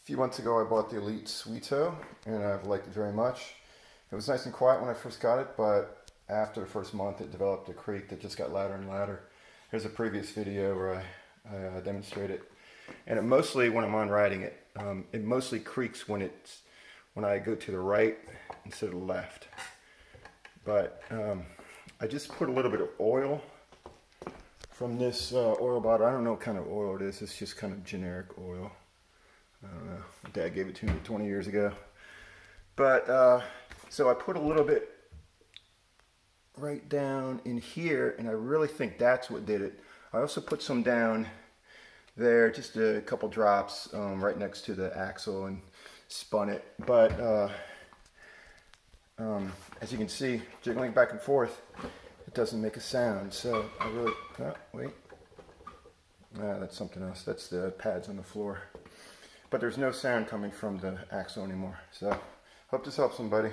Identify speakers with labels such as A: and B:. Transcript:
A: few months ago I bought the Elite Suito, and I've liked it very much. It was nice and quiet when I first got it, but after the first month it developed a creak that just got louder and louder. There's a previous video where I demonstrate it. And it mostly, when I'm on riding it, it mostly creaks when I go to the right instead of the left. But I just put a little bit of oil from this oil bottle. I don't know what kind of oil it is. It's just kind of generic oil. I don't know. My dad gave it to me 20 years ago. But so I put a little bit right down in here, and I really think that's what did it. I also put some down there, just a couple drops right next to the axle, and spun it. But as you can see, jiggling back and forth, it doesn't make a sound. So I really, wait, that's something else. That's the pads on the floor. But there's no sound coming from the axle anymore. So hope this helps somebody.